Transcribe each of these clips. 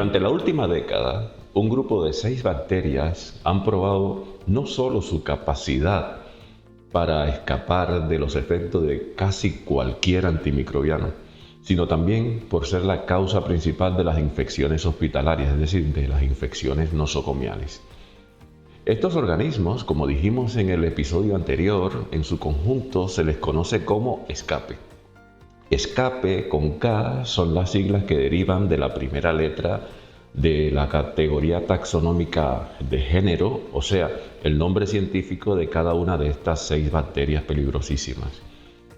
Durante la última década, un grupo de 6 bacterias han probado no solo su capacidad para escapar de los efectos de casi cualquier antimicrobiano, sino también por ser la causa principal de las infecciones hospitalarias, es decir, de las infecciones nosocomiales. Estos organismos, como dijimos en el episodio anterior, en su conjunto se les conoce como escape. Escape con K son las siglas que derivan de la primera letra de la categoría taxonómica de género, o sea, el nombre científico de cada una de estas 6 bacterias peligrosísimas.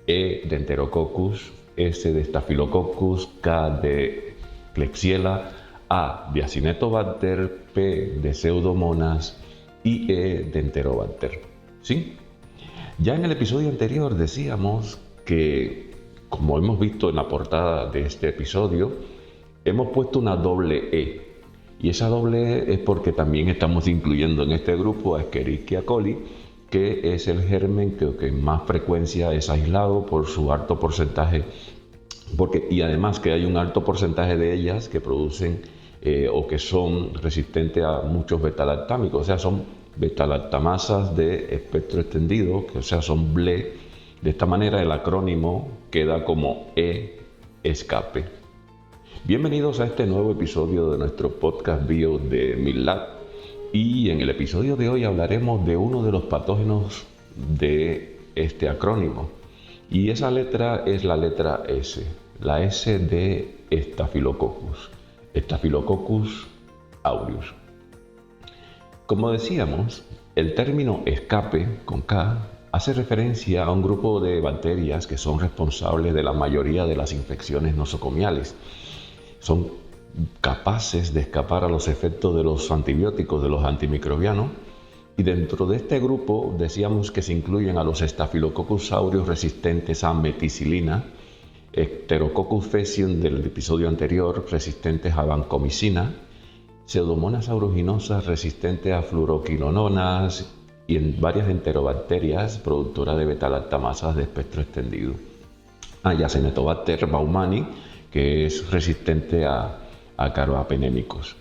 E de Enterococcus, S de Staphylococcus, K de Klebsiella, A de Acinetobacter, P de Pseudomonas y E de Enterobacter. ¿Sí? Ya en el episodio anterior decíamos que, como hemos visto en la portada de este episodio, hemos puesto una doble E. Y esa doble E es porque también estamos incluyendo en este grupo a Escherichia coli, que es el germen que en más frecuencia es aislado por su alto porcentaje, y además que hay un alto porcentaje de ellas que producen o que son resistentes a muchos betalactámicos, o sea, son betalactamasas de espectro extendido, que o sea, son BLE. De esta manera el acrónimo queda como E-escape. Bienvenidos a este nuevo episodio de nuestro podcast bio de MilLab, y en el episodio de hoy hablaremos de uno de los patógenos de este acrónimo, y esa letra es la letra S, la S de Staphylococcus, Staphylococcus aureus. Como decíamos, el término escape con K hace referencia a un grupo de bacterias que son responsables de la mayoría de las infecciones nosocomiales. Son capaces de escapar a los efectos de los antibióticos, de los antimicrobianos, y dentro de este grupo decíamos que se incluyen a los Staphylococcus aureus resistentes a meticilina, Enterococcus faecium del episodio anterior resistentes a vancomicina, Pseudomonas aeruginosa resistentes a fluoroquinolonas y en varias enterobacterias productoras de betalactamasas de espectro extendido. Y Acinetobacter baumannii, que es resistente a carbapenémicos.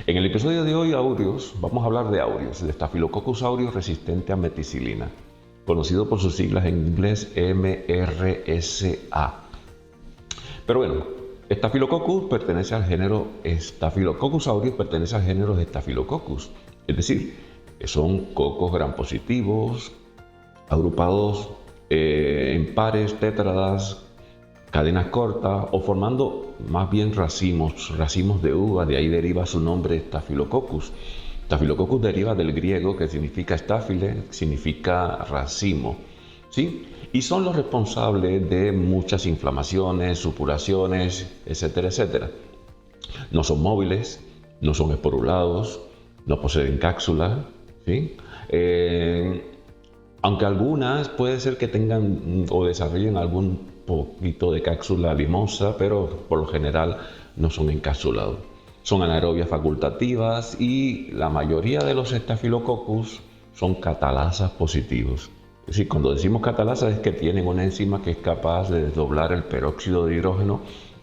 En el episodio de hoy, aureus, vamos a hablar de aureus, de Staphylococcus aureus resistente a meticilina, conocido por sus siglas en inglés MRSA. Pero bueno, Staphylococcus pertenece al género Staphylococcus aureus pertenece al género de Staphylococcus, es decir, son cocos gram positivos, agrupados en pares, tétradas, cadenas cortas o formando más bien racimos de uva, de ahí deriva su nombre Staphylococcus. Staphylococcus deriva del griego que significa staphyle, significa racimo, ¿sí? Y son los responsables de muchas inflamaciones, supuraciones, etcétera, etcétera. No son móviles, no son esporulados, no poseen cápsula, ¿sí? Aunque algunas puede ser que tengan o desarrollen algún poquito de cápsula limosa, pero por lo general no son encapsulados. Son anaerobias facultativas y la mayoría de los Staphylococcus son catalasas positivos. Es decir, cuando decimos catalasas es que tienen una enzima que es capaz de desdoblar el peróxido de hidrógeno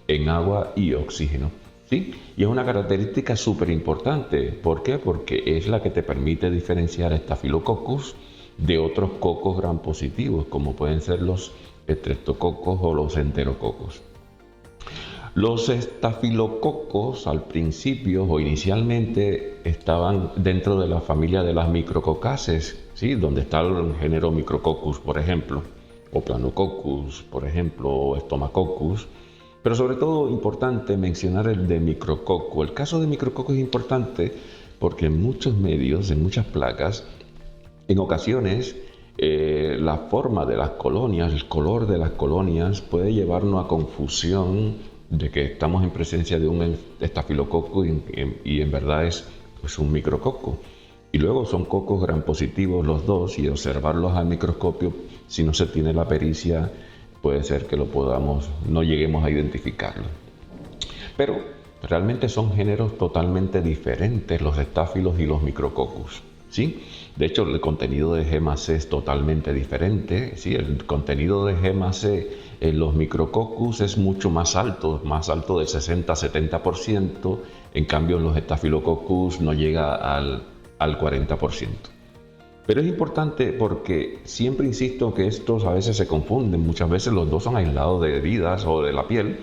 en agua y oxígeno, ¿sí? Y es una característica súper importante. ¿Por qué? Porque es la que te permite diferenciar a Staphylococcus de otros cocos gram positivos, como pueden ser los estreptococos o los enterococos. Los estafilococos al principio o inicialmente estaban dentro de la familia de las micrococaceae, ¿sí? Donde está el género Micrococcus, por ejemplo, o Planococcus, por ejemplo, o Stomacoccus. Pero sobre todo importante mencionar el de Micrococo. El caso de Micrococo es importante porque en muchos medios, en muchas placas, en ocasiones la forma de las colonias, el color de las colonias puede llevarnos a confusión de que estamos en presencia de un estafilococo y en verdad es pues, un micrococo. Y luego son cocos gram positivos los dos, y observarlos al microscopio, si no se tiene la pericia, puede ser que no lleguemos a identificarlo. Pero realmente son géneros totalmente diferentes los estáfilos y los micrococcus, ¿sí? De hecho, el contenido de G más C es totalmente diferente, ¿sí? El contenido de G más C en los Micrococcus es mucho más alto del 60-70%, en cambio en los Staphylococcus no llega al 40%. Pero es importante porque siempre insisto que estos a veces se confunden, muchas veces los dos son aislados de heridas o de la piel.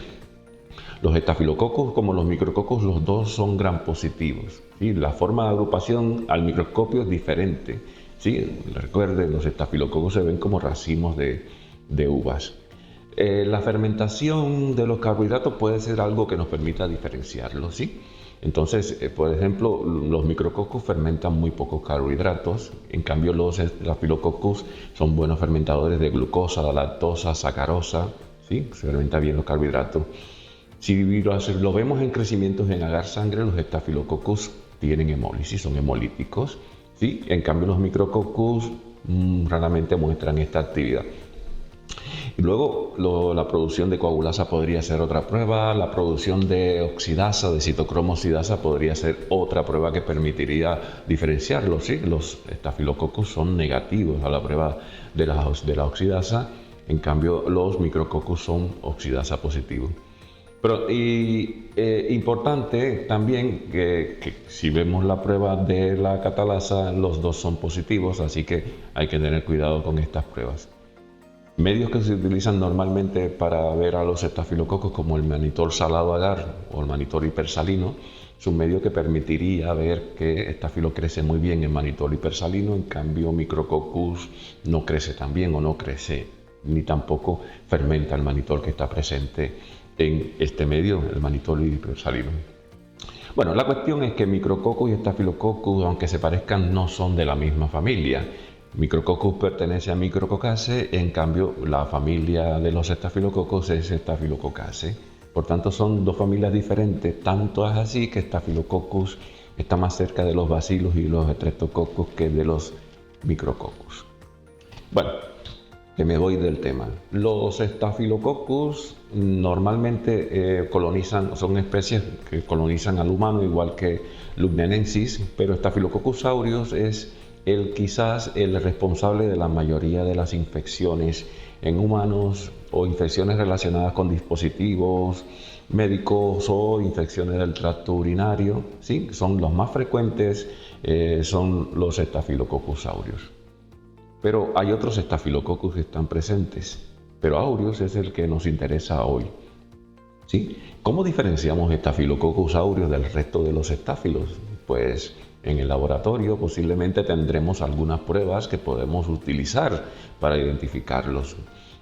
Los estafilococos como los micrococos, los dos son gram positivos, ¿sí? La forma de agrupación al microscopio es diferente, ¿sí? Recuerden, los estafilococos se ven como racimos de uvas. La fermentación de los carbohidratos puede ser algo que nos permita diferenciarlos, ¿sí? Entonces, por ejemplo, los micrococos fermentan muy pocos carbohidratos, en cambio los estafilococos son buenos fermentadores de glucosa, lactosa, sacarosa, ¿sí? Se fermenta bien los carbohidratos. Si lo vemos en crecimientos en agar sangre, los estafilococos tienen hemólisis, son hemolíticos, ¿sí? En cambio los micrococos raramente muestran esta actividad. Y luego la producción de coagulasa podría ser otra prueba, la producción de oxidasa, de citocromo oxidasa podría ser otra prueba que permitiría diferenciarlos, ¿sí? Los estafilococos son negativos a la prueba de la oxidasa, en cambio los micrococos son oxidasa positivos. Pero importante también que si vemos la prueba de la catalasa, los dos son positivos, así que hay que tener cuidado con estas pruebas. Medios que se utilizan normalmente para ver a los estafilococos, como el manitol salado agar o el manitol hipersalino, es un medio que permitiría ver que estafilo crece muy bien en manitol hipersalino, en cambio micrococcus no crece tan bien o no crece, ni tampoco fermenta el manitol que está presente en este medio, el manitol hipersalino. Bueno, la cuestión es que Micrococcus y Staphylococcus, aunque se parezcan, no son de la misma familia. Micrococcus pertenece a Micrococcaceae, en cambio la familia de los Staphylococcus es Staphylococcaceae. Por tanto, son dos familias diferentes, tanto es así que Staphylococcus está más cerca de los bacilos y los Streptococcus que de los Micrococcus. Bueno, que me voy del tema. Los Staphylococcus normalmente son especies que colonizan al humano, igual que Lugnenensis, pero Staphylococcus aureus es quizás el responsable de la mayoría de las infecciones en humanos o infecciones relacionadas con dispositivos médicos o infecciones del tracto urinario, ¿sí? Son los más frecuentes, son los Staphylococcus aureus. Pero hay otros estafilococos que están presentes, pero aureus es el que nos interesa hoy, ¿sí? ¿Cómo diferenciamos Staphylococcus aureus del resto de los estáfilos? Pues en el laboratorio posiblemente tendremos algunas pruebas que podemos utilizar para identificarlos.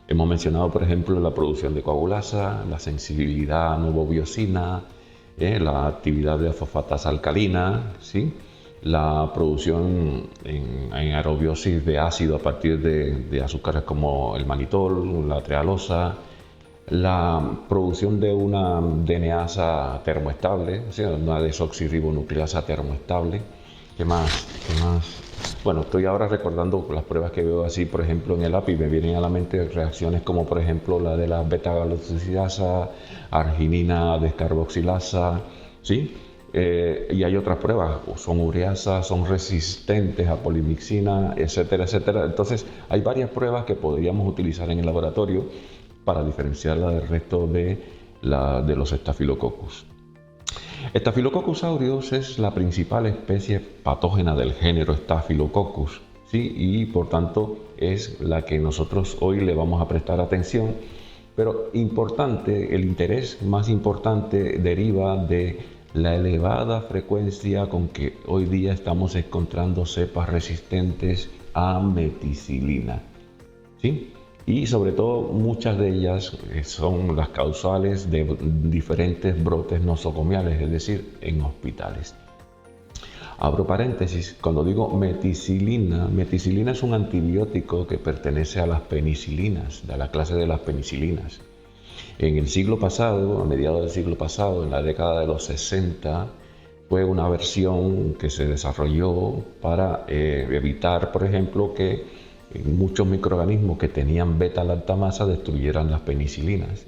Hemos mencionado, por ejemplo, la producción de coagulasa, la sensibilidad a novobiosina, la actividad de fosfatasa alcalina, ¿sí? La producción en aerobiosis de ácido a partir de azúcares como el manitol, la trealosa, la producción de una DNasa termoestable, o sea, una desoxirribonucleasa termoestable. ¿Qué más? Bueno, estoy ahora recordando las pruebas que veo así, por ejemplo, en el API, me vienen a la mente reacciones como, por ejemplo, la de la beta-galactosidasa, arginina descarboxilasa, ¿sí? Y hay otras pruebas, son ureasas, son resistentes a polimixina, etcétera, etcétera. Entonces, hay varias pruebas que podríamos utilizar en el laboratorio para diferenciarla del resto de los Staphylococcus. Staphylococcus aureus es la principal especie patógena del género Staphylococcus, ¿sí? Y por tanto es la que nosotros hoy le vamos a prestar atención. Pero el interés más importante deriva de la elevada frecuencia con que hoy día estamos encontrando cepas resistentes a meticilina, ¿sí? Y sobre todo muchas de ellas son las causales de diferentes brotes nosocomiales, es decir, en hospitales. Abro paréntesis, cuando digo meticilina es un antibiótico que pertenece a las penicilinas, de la clase de las penicilinas. En el siglo pasado, a mediados del siglo pasado, en la década de los 60, fue una versión que se desarrolló para evitar, por ejemplo, que muchos microorganismos que tenían beta-lactamasa destruyeran las penicilinas.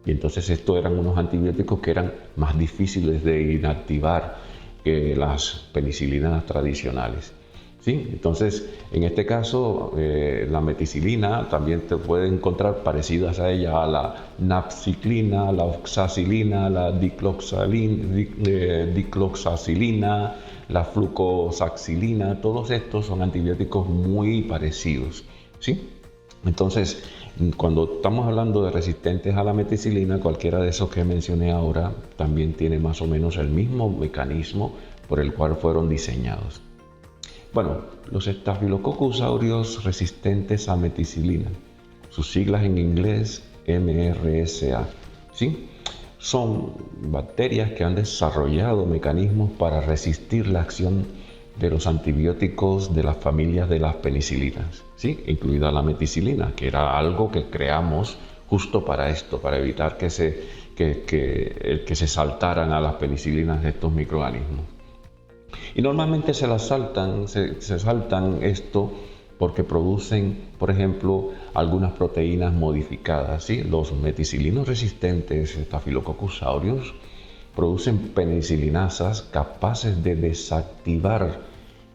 Y entonces estos eran unos antibióticos que eran más difíciles de inactivar que las penicilinas tradicionales. ¿sí? Entonces, en este caso, la meticilina también te puede encontrar parecidas a ella a la napsiclina, la oxacilina, la dicloxacilina, la flucoxacilina. Todos estos son antibióticos muy parecidos, ¿sí? Entonces, cuando estamos hablando de resistentes a la meticilina, cualquiera de esos que mencioné ahora también tiene más o menos el mismo mecanismo por el cual fueron diseñados. Bueno, los Staphylococcus aureus resistentes a meticilina, sus siglas en inglés MRSA, ¿sí? Son bacterias que han desarrollado mecanismos para resistir la acción de los antibióticos de las familias de las penicilinas, ¿sí? Incluida la meticilina, que era algo que creamos justo para esto, para evitar que se saltaran a las penicilinas de estos microorganismos. Y normalmente se saltan esto porque producen, por ejemplo, algunas proteínas modificadas, ¿sí? Los meticilinos resistentes, Staphylococcus aureus, producen penicilinasas capaces de desactivar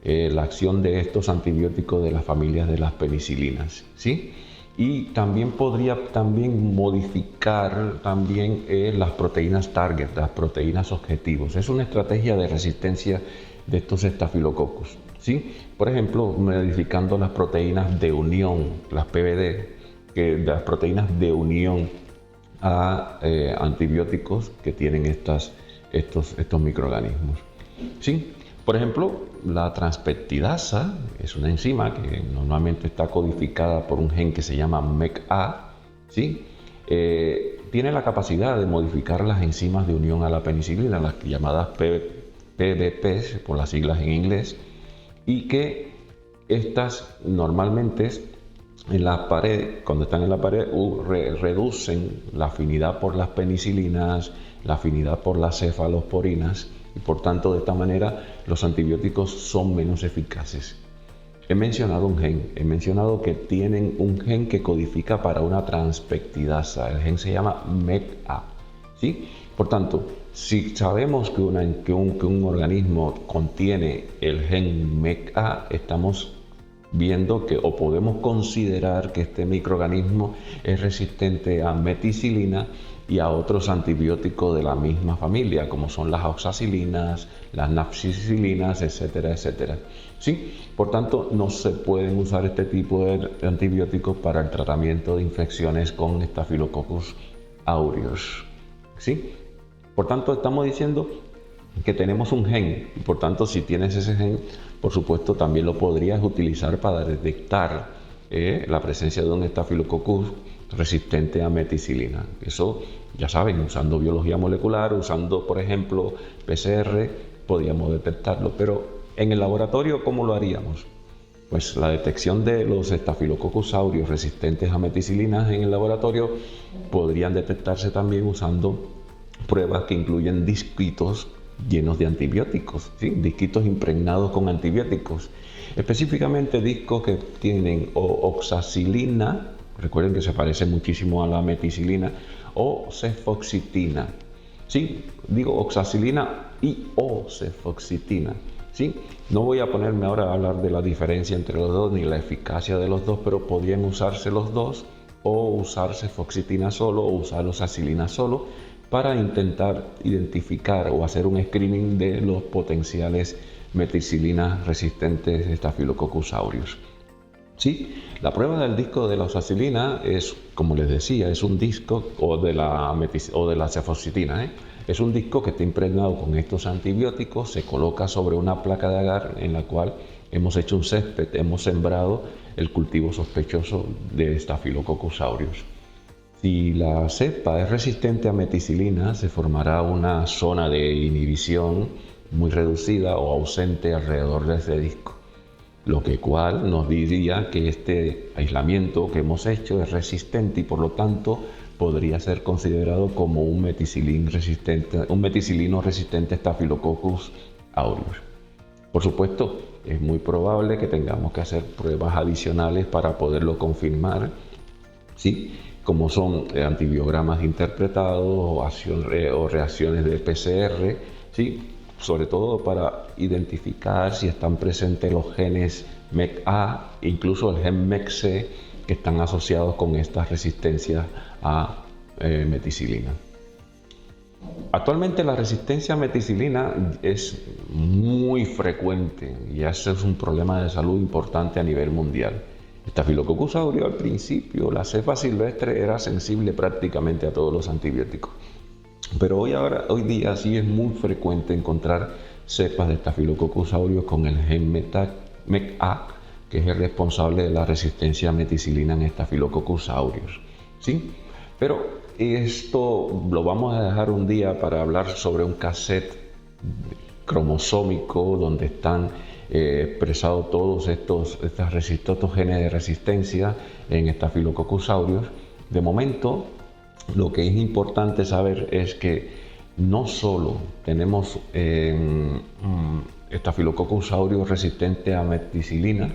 la acción de estos antibióticos de las familias de las penicilinas, ¿sí? Y también podría modificar las proteínas target, las proteínas objetivos. Es una estrategia de resistencia de estos estafilococos, ¿sí? Por ejemplo, modificando las proteínas de unión, las PBD, las proteínas de unión a antibióticos que tienen estos microorganismos, ¿sí? Por ejemplo, la transpeptidasa es una enzima que normalmente está codificada por un gen que se llama MECA, ¿sí? Tiene la capacidad de modificar las enzimas de unión a la penicilina, las llamadas PDPs, por las siglas en inglés, y que estas normalmente en la pared, cuando están en la pared, reducen la afinidad por las penicilinas, la afinidad por las cefalosporinas, y por tanto de esta manera los antibióticos son menos eficaces. He mencionado que tienen un gen que codifica para una transpeptidasa, el gen se llama MECA, ¿sí? Por tanto, si sabemos que un organismo contiene el gen MECA, estamos viendo o podemos considerar que este microorganismo es resistente a meticilina y a otros antibióticos de la misma familia, como son las oxacilinas, las napsicilinas, etcétera, etcétera. ¿Sí? Por tanto, no se pueden usar este tipo de antibióticos para el tratamiento de infecciones con Staphylococcus aureus. ¿Sí? Por tanto, estamos diciendo que tenemos un gen y por tanto si tienes ese gen, por supuesto también lo podrías utilizar para detectar la presencia de un Staphylococcus resistente a meticilina. Eso ya saben, usando biología molecular, usando por ejemplo PCR, podríamos detectarlo, pero en el laboratorio, ¿cómo lo haríamos? Pues la detección de los Staphylococcus aureus resistentes a meticilina en el laboratorio podrían detectarse también usando pruebas que incluyen disquitos llenos de antibióticos, ¿sí? Disquitos impregnados con antibióticos, específicamente discos que tienen oxacilina, recuerden que se parece muchísimo a la meticilina, o cefoxitina, ¿sí? Digo oxacilina y o cefoxitina, ¿sí? No voy a ponerme ahora a hablar de la diferencia entre los dos ni la eficacia de los dos, pero podrían usarse los dos o usar cefoxitina solo o usar oxacilina solo para intentar identificar o hacer un screening de los potenciales meticilinas resistentes de Staphylococcus aureus. Sí, la prueba del disco de la oxacilina es, como les decía, es un disco o de la cefoxitina, es un disco que está impregnado con estos antibióticos, se coloca sobre una placa de agar en la cual hemos hecho un césped, hemos sembrado el cultivo sospechoso de Staphylococcus aureus. Si la cepa es resistente a meticilina, se formará una zona de inhibición muy reducida o ausente alrededor de ese disco, lo que cual nos diría que este aislamiento que hemos hecho es resistente y por lo tanto podría ser considerado como un meticilino resistente a Staphylococcus aureus. Por supuesto, es muy probable que tengamos que hacer pruebas adicionales para poderlo confirmar, ¿sí? Como son antibiogramas interpretados o reacciones de PCR, ¿sí? Sobre todo para identificar si están presentes los genes MECA, incluso el gen MECC, que están asociados con estas resistencias a meticilina. Actualmente la resistencia a meticilina es muy frecuente y ese es un problema de salud importante a nivel mundial. Staphylococcus aureus al principio, la cepa silvestre era sensible prácticamente a todos los antibióticos, pero hoy día sí es muy frecuente encontrar cepas de Staphylococcus aureus con el gen MECA, que es el responsable de la resistencia a meticilina en Staphylococcus aureus, ¿sí? Pero esto lo vamos a dejar un día para hablar sobre un cassette cromosómico donde están expresados todos estos genes de resistencia en Staphylococcus aureus. De momento, lo que es importante saber es que no solo tenemos Staphylococcus aureus resistente a meticilina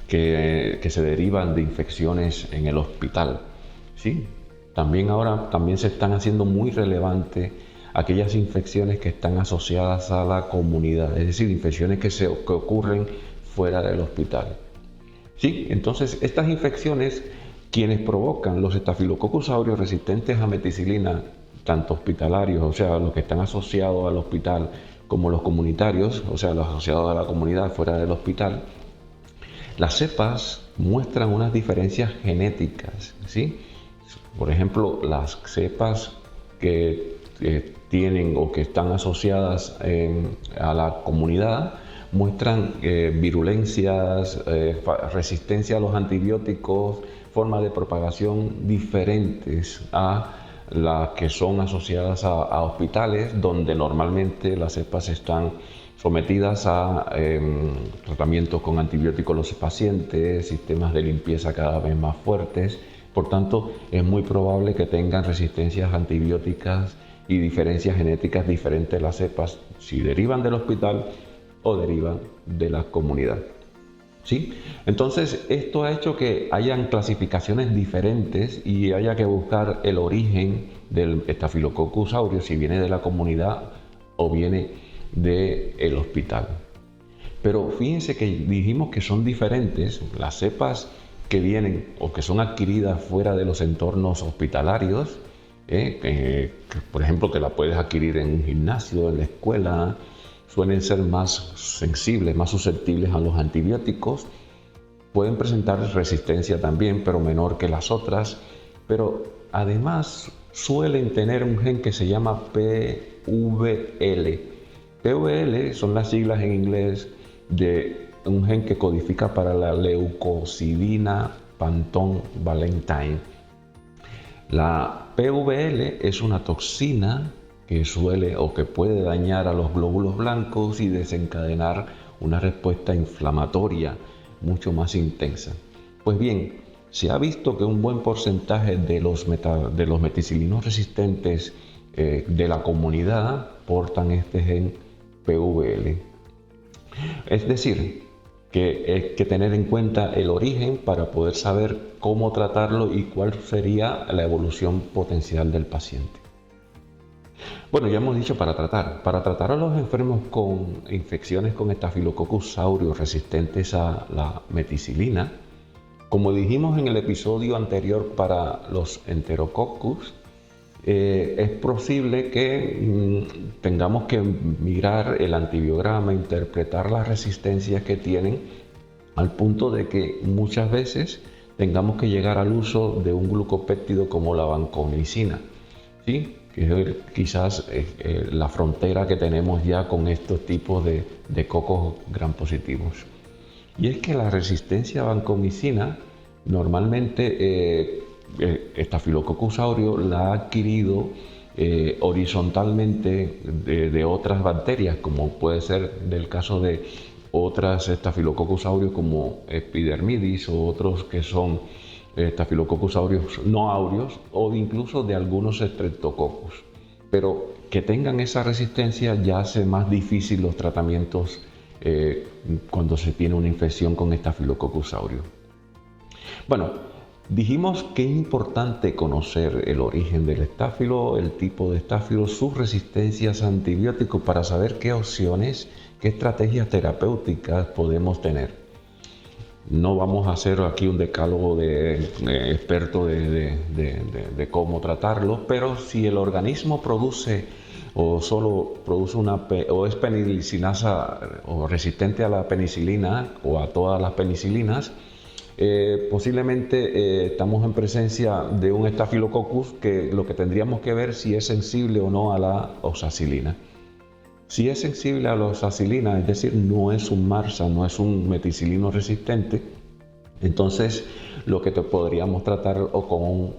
que se derivan de infecciones en el hospital, ¿sí? También se están haciendo muy relevantes aquellas infecciones que están asociadas a la comunidad, es decir, infecciones que ocurren fuera del hospital. Sí, entonces estas infecciones, quienes provocan los Staphylococcus aureus resistentes a meticilina, tanto hospitalarios, o sea, los que están asociados al hospital, como los comunitarios, o sea, los asociados a la comunidad fuera del hospital, las cepas muestran unas diferencias genéticas, ¿sí? Por ejemplo, las cepas que tienen o que están asociadas a la comunidad muestran virulencias, resistencia a los antibióticos, formas de propagación diferentes a las que son asociadas a hospitales, donde normalmente las cepas están sometidas a tratamientos con antibióticos los pacientes, sistemas de limpieza cada vez más fuertes. Por tanto, es muy probable que tengan resistencias antibióticas y diferencias genéticas diferentes las cepas, si derivan del hospital o derivan de la comunidad. ¿Sí? Entonces, esto ha hecho que hayan clasificaciones diferentes y haya que buscar el origen del Staphylococcus aureus, si viene de la comunidad o viene del hospital. Pero fíjense que dijimos que son diferentes las cepas que vienen o que son adquiridas fuera de los entornos hospitalarios, por ejemplo, que la puedes adquirir en un gimnasio, en la escuela, suelen ser más sensibles, más susceptibles a los antibióticos, pueden presentar resistencia también, pero menor que las otras, pero además suelen tener un gen que se llama PVL. PVL son las siglas en inglés de un gen que codifica para la leucocidina Pantone Valentine. La PVL es una toxina que suele o que puede dañar a los glóbulos blancos y desencadenar una respuesta inflamatoria mucho más intensa. Pues bien, se ha visto que un buen porcentaje de los meticilinos resistentes de la comunidad portan este gen PVL. Es decir, que hay que tener en cuenta el origen para poder saber cómo tratarlo y cuál sería la evolución potencial del paciente. Bueno, ya hemos dicho para tratar a los enfermos con infecciones con Staphylococcus aureus resistentes a la meticilina, como dijimos en el episodio anterior para los Enterococcus, es posible que tengamos que mirar el antibiograma, interpretar las resistencias que tienen, al punto de que muchas veces tengamos que llegar al uso de un glucopéptido como la vancomicina, ¿sí? Que es quizás la frontera que tenemos ya con estos tipos de cocos gram positivos. Y es que la resistencia a vancomicina normalmente Staphylococcus aureus la ha adquirido horizontalmente de otras bacterias, como puede ser del caso de otras Staphylococcus aureus como Epidermidis o otros que son Staphylococcus aureus no aureus o incluso de algunos Streptococcus. Pero que tengan esa resistencia ya hace más difícil los tratamientos cuando se tiene una infección con Staphylococcus aureus. Bueno, dijimos que es importante conocer el origen del estáfilo, el tipo de estáfilo, sus resistencias a antibióticos para saber qué opciones, ¿Qué estrategias terapéuticas podemos tener? No vamos a hacer aquí un decálogo de experto de cómo tratarlo, pero si el organismo produce o solo produce o es penilicinasa o resistente a la penicilina o a todas las penicilinas, posiblemente estamos en presencia de un Staphylococcus que lo que tendríamos que ver si es sensible o no a la oxacilina. Si es sensible a la oxacilina, es decir, no es un MRSA, no es un meticilino resistente, entonces lo que te podríamos tratar o con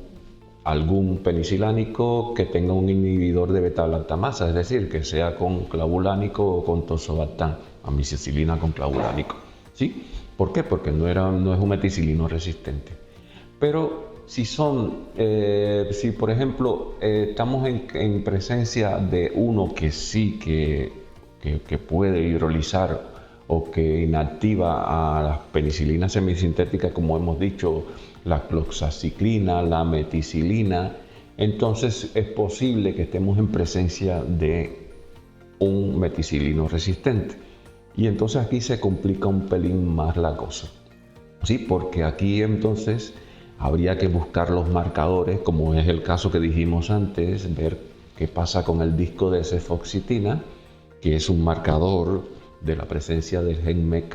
algún penicilánico que tenga un inhibidor de beta-lactamasa, es decir, que sea con clavulánico o con tozobactam, amoxicilina con clavulánico. ¿Sí? ¿Por qué? Porque no es un meticilino resistente. Pero si por ejemplo estamos en presencia de uno que sí que puede hidrolizar o que inactiva a las penicilinas semisintéticas, como hemos dicho, la cloxaciclina, la meticilina, entonces es posible que estemos en presencia de un meticilino resistente. Y entonces aquí se complica un pelín más la cosa. Sí, porque aquí entonces habría que buscar los marcadores, como es el caso que dijimos antes, ver qué pasa con el disco de cefoxitina, que es un marcador de la presencia del gen MEK,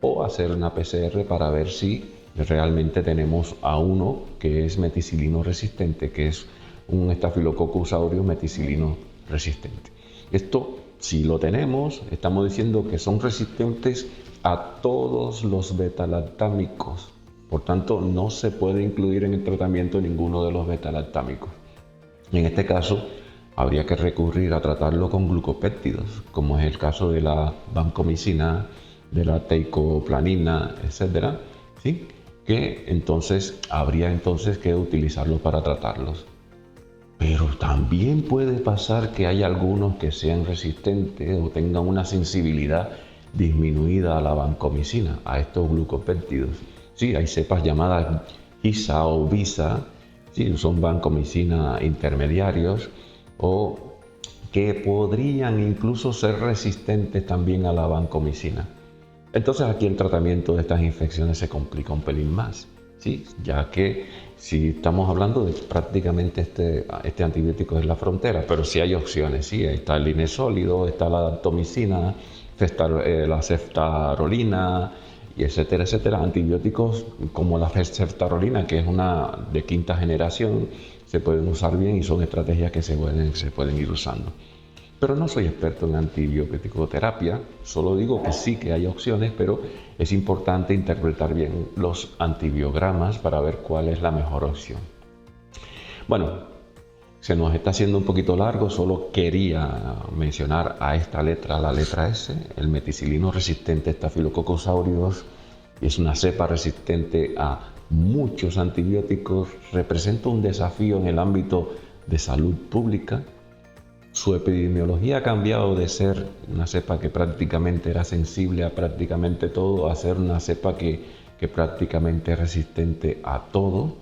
o hacer una PCR para ver si realmente tenemos a uno que es meticilino resistente, que es un Staphylococcus aureus meticilino resistente. Esto, si lo tenemos, estamos diciendo que son resistentes a todos los beta-lactámicos. Por tanto, no se puede incluir en el tratamiento ninguno de los beta-lactámicos. En este caso, habría que recurrir a tratarlo con glucopéptidos, como es el caso de la vancomicina, de la teicoplanina, etcétera, ¿sí? Que entonces habría que utilizarlos para tratarlos. Pero también puede pasar que hay algunos que sean resistentes o tengan una sensibilidad disminuida a la vancomicina, a estos glucopéptidos. Sí, hay cepas llamadas ISA o VISA, sí, son vancomicina intermediarios o que podrían incluso ser resistentes también a la vancomicina. Entonces aquí el tratamiento de estas infecciones se complica un pelín más, ¿sí? Ya que si estamos hablando de prácticamente este antibiótico es la frontera, pero sí hay opciones, ¿sí? Está el linesólido, está la daptomicina, la ceftarolina, y etcétera, etcétera. Antibióticos como la ceftarolina, que es una de quinta generación, se pueden usar bien y son estrategias que se pueden ir usando. Pero no soy experto en antibiótico-terapia, solo digo que sí que hay opciones, pero es importante interpretar bien los antibiogramas para ver cuál es la mejor opción. Bueno, se nos está haciendo un poquito largo, solo quería mencionar a esta letra, la letra S, el meticilino resistente Staphylococcus aureus, es una cepa resistente a muchos antibióticos, representa un desafío en el ámbito de salud pública. Su epidemiología ha cambiado de ser una cepa que prácticamente era sensible a prácticamente todo, a ser una cepa que prácticamente es resistente a todo.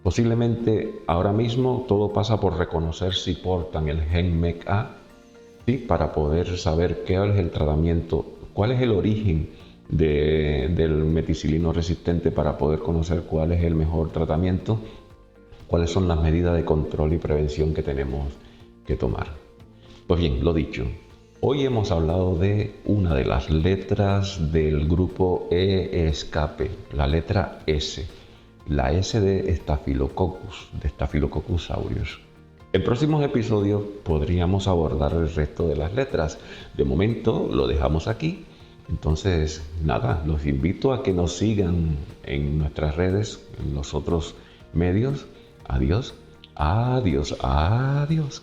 Posiblemente ahora mismo todo pasa por reconocer si portan el gen MEK-A, ¿sí? Para poder saber qué es el tratamiento, cuál es el origen del meticilino resistente, para poder conocer cuál es el mejor tratamiento, cuáles son las medidas de control y prevención que tenemos que tomar. Pues bien, lo dicho, hoy hemos hablado de una de las letras del grupo E-escape, la letra S, la S de Staphylococcus aureus. En próximos episodios podríamos abordar el resto de las letras. De momento lo dejamos aquí. Entonces, nada, los invito a que nos sigan en nuestras redes, en los otros medios. Adiós, adiós, adiós.